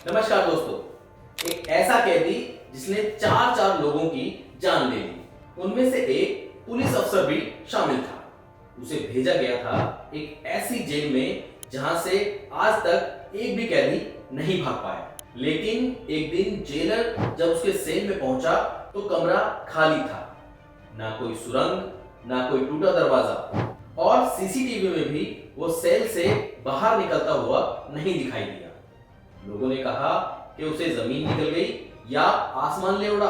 नमस्कार दोस्तों। एक ऐसा कैदी जिसने चार चार लोगों की जान ले ली, उनमें से एक पुलिस अफसर भी शामिल था। उसे भेजा गया था एक ऐसी जेल में जहां से आज तक एक भी कैदी नहीं भाग पाया। लेकिन एक दिन जेलर जब उसके सेल में पहुंचा तो कमरा खाली था। ना कोई सुरंग, ना कोई टूटा दरवाजा, और सीसीटीवी में भी वो सेल से बाहर निकलता हुआ नहीं दिखाई दिया। लोगों ने कहा कि उसे जमीन निकल गई या आसमान ले उड़ा।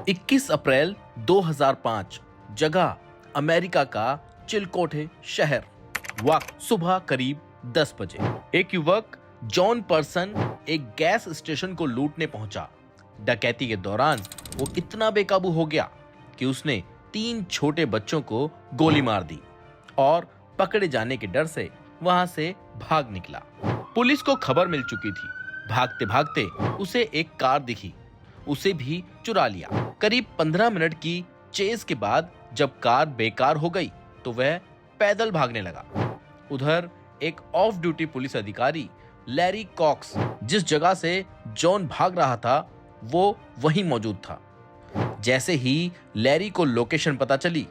21 अप्रैल 2005, जगह अमेरिका का चिलकोटे शहर। वक्त सुबह करीब 10 बजे। एक युवक जॉन पर्सन एक गैस स्टेशन को लूटने पहुंचा। डकैती के दौरान वो इतना बेकाबू हो गया कि उसने 3 छोटे बच्चों को गोली मार दी और पकड़े जाने के डर से वहां से भाग निकला। पुलिस को खबर मिल चुकी थी। भागते भागते उसे एक कार दिखी, उसे भी चुरा लिया। करीब 15 मिनट की चेज के बाद जब कार बेकार हो गई तो वह पैदल भागने लगा। उधर एक ऑफ ड्यूटी पुलिस अधिकारी लैरी कॉक्स जिस जगह से जॉन भाग रहा था वो वहीं मौजूद था। जैसे ही लैरी को लोकेशन पता चली,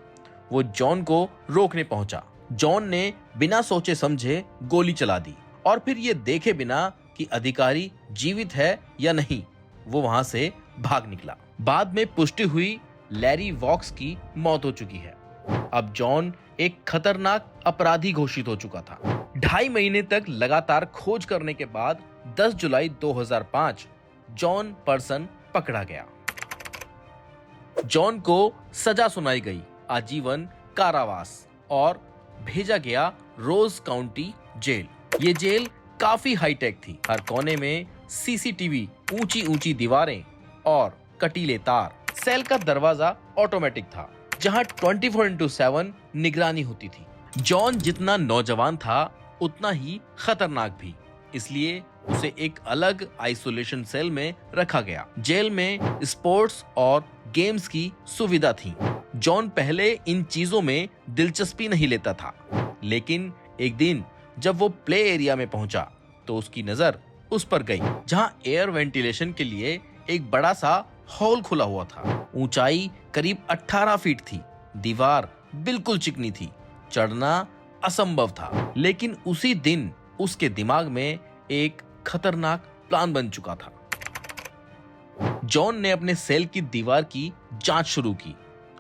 वो जॉन को रोकने पहुंचा। जॉन ने बिना सोचे समझे गोली चला दी और फिर ये देखे बिना कि अधिकारी जीवित है या नहीं, वो वहां से भाग निकला। बाद में पुष्टि हुई लैरी वॉक्स की मौत हो चुकी है। अब जॉन एक खतरनाक अपराधी घोषित हो चुका था। 2.5 महीने तक लगातार खोज करने के बाद 10 जुलाई 2005 जॉन पर्सन पकड़ा गया। जॉन को सजा सुनाई गई, आजीवन कारावास, और भेजा गया रोज काउंटी जेल। ये जेल काफी हाईटेक थी। हर कोने में सीसीटीवी, ऊंची ऊंची दीवारें और कटीले तार। सेल का दरवाजा ऑटोमेटिक था जहां 24/7 निगरानी होती थी। जॉन जितना नौजवान था उतना ही खतरनाक भी, इसलिए उसे एक अलग आइसोलेशन सेल में रखा गया। जेल में स्पोर्ट्स और गेम्स की सुविधा थी। जॉन पहले इन चीजों में दिलचस्पी नहीं लेता था, लेकिन एक दिन जब वो प्ले एरिया में पहुंचा तो उसकी नजर उस पर गई जहां एयर वेंटिलेशन के लिए एक बड़ा सा हॉल खुला हुआ था। ऊंचाई करीब 18 फीट थी, दीवार बिल्कुल चिकनी थी, चढ़ना असंभव था। लेकिन उसी दिन उसके दिमाग में एक खतरनाक प्लान बन चुका था। जॉन ने अपने सेल की दीवार की जांच शुरू की।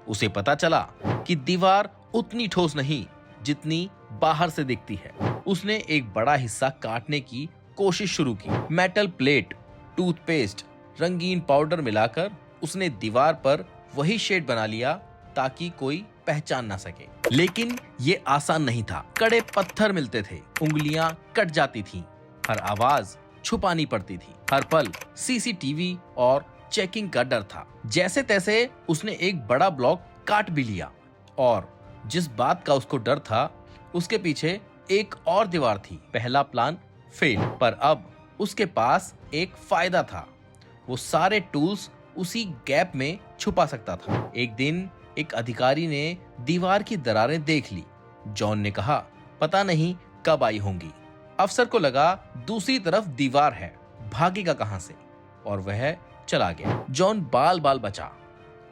उसे पता चला कि दीवार उतनी ठोस नहीं जितनी बाहर से दिखती है। उसने एक बड़ा हिस्सा काटने की कोशिश शुरू की। मेटल प्लेट, टूथपेस्ट, रंगीन पाउडर मिलाकर उसने दीवार पर वही शेड बना लिया ताकि कोई पहचान ना सके। लेकिन ये आसान नहीं था। कड़े पत्थर मिलते थे, उंगलियां कट जाती थीं, हर आवाज छुपानी पड़ती थी। हर पल सीसीटीवी और चेकिंग का डर था। जैसे तैसे उसने एक बड़ा ब्लॉक काट भी लिया, और जिस बात का उसको डर था उसके पीछे एक और दीवार थी। पहला प्लान फेल, पर अब उसके पास एक फायदा था। वो सारे टूल्स उसी गैप में छुपा सकता था। एक दिन एक अधिकारी ने दीवार की दरारें देख ली। जॉन ने कहा, पता नहीं कब आई होंगी। अफसर को लगा दूसरी तरफ दीवार है, भागेगा कहां से, और वह चला गया। जॉन बाल बाल बचा।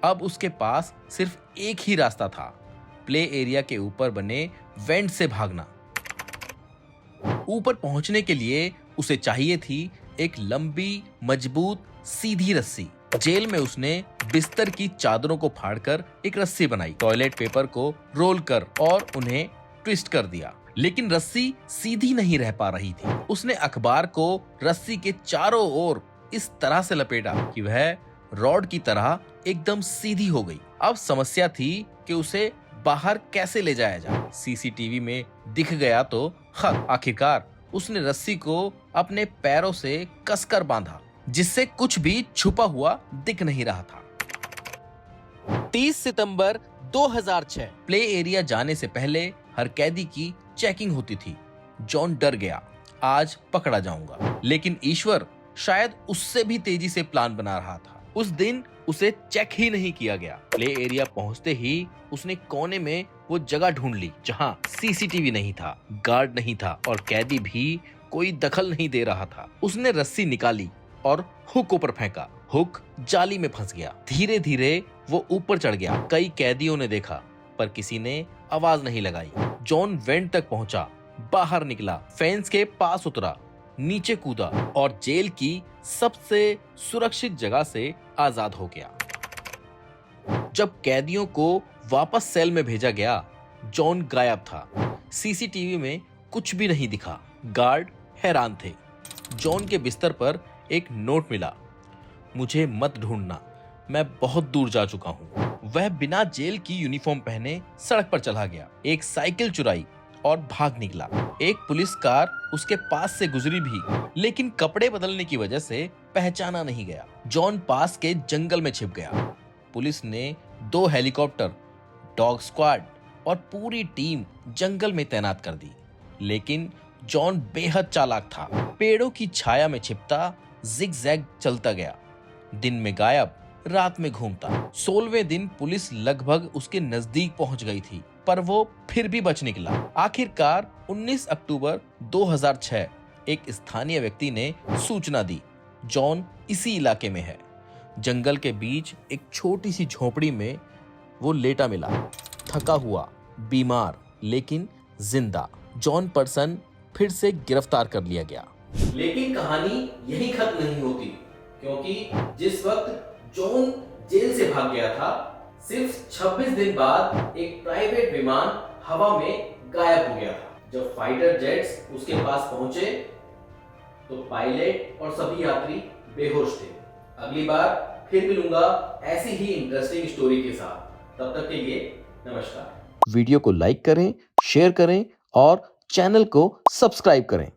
अब उसके पास सिर्फ एक ही रास्ता था, प्ले एरिया के ऊपर बने वेंट से भागना। ऊपर पहुंचने के लिए उसे चाहिए थी एक लंबी, मजबूत, सीधी रस्सी। जेल में उसने बिस्तर की चादरों को फाड़कर एक रस्सी बनाई, टॉयलेट पेपर को रोल कर और उन्हें ट्विस्ट कर दिया। लेकिन रस्सी सीधी नहीं रह पा रही थी। उसने अखबार को रस्सी के चारों ओर इस तरह से लपेटा कि वह रॉड की तरह एकदम सीधी हो गई। अब समस्या थी कि उसे बाहर कैसे ले जाया जाए। सीसीटीवी में दिख गया तो खत। आखिरकार उसने रस्सी को अपने पैरों से कसकर बांधा, जिससे कुछ भी छुपा हुआ दिख नहीं रहा था। 30 सितंबर 2006, प्ले एरिया जाने से पहले हर कैदी की चेकिंग होती थी। जॉन डर गया। आज पकड़ा जाऊंगा। लेकिन ईश्वर शायद उससे भी तेजी से प्लान बना रहा था। उस दिन उसे चेक ही नहीं किया गया। प्ले एरिया पहुंचते ही उसने कोने में वो जगह ढूंढ ली जहां सीसीटीवी नहीं था, गार्ड नहीं था और कैदी भी कोई दखल नहीं दे रहा था। उसने रस्सी निकाली और हुक ऊपर फेंका। हुक जाली में फंस गया। धीरे धीरे वो ऊपर चढ़ गया। कई कैदियों ने देखा पर किसी ने आवाज नहीं लगाई। जॉन वेंट तक पहुंचा, बाहर निकला, फेंस के पास उतरा, नीचे कूदा और जेल की सबसे सुरक्षित जगह से आजाद हो गया। जब कैदियों को वापस सेल में भेजा गया, जॉन गायब था। सीसीटीवी में कुछ भी नहीं दिखा। गार्ड हैरान थे। जॉन के बिस्तर पर एक नोट मिला, मुझे मत ढूंढना, मैं बहुत दूर जा चुका हूं। वह बिना जेल की यूनिफॉर्म पहने सड़क पर चला गया, एक साइकिल चुराई और भाग निकला। एक पुलिस कार उसके पास से गुजरी भी, लेकिन कपड़े बदलने की वजह से पहचाना नहीं गया। जॉन पास के जंगल में छिप गया। पुलिस ने 2 हेलीकॉप्टर, डॉग स्क्वाड और पूरी टीम जंगल में तैनात कर दी। लेकिन जॉन बेहद चालाक था। पेड़ों की छाया में छिपता, जिगजैग चलता गया। दिन में गायब, रात में घूमता। 16वें दिन पुलिस लगभग उसके नजदीक पहुंच गई थी, पर वो फिर भी बच निकला। आखिरकार 19 अक्टूबर 2006 एक स्थानीय व्यक्ति ने सूचना दी, जॉन इसी इलाके में है। जंगल के बीच एक छोटी सी झोपड़ी में वो लेटा मिला, थका हुआ, बीमार लेकिन जिंदा। जॉन पर्सन फिर से गिरफ्तार कर लिया गया। लेकिन कहानी यही खत्म नहीं होती, क्योंकि जिस वक्त जॉन जेल से भाग गया था, सिर्फ 26 दिन बाद एक प्राइवेट विमान हवा में गायब हो गया था। जब फाइटर जेट्स उसके पास पहुंचे तो पायलट और सभी यात्री बेहोश थे। अगली बार फिर मिलूंगा ऐसी ही इंटरेस्टिंग स्टोरी के साथ। तब तक के लिए नमस्कार। वीडियो को लाइक करें, शेयर करें और चैनल को सब्सक्राइब करें।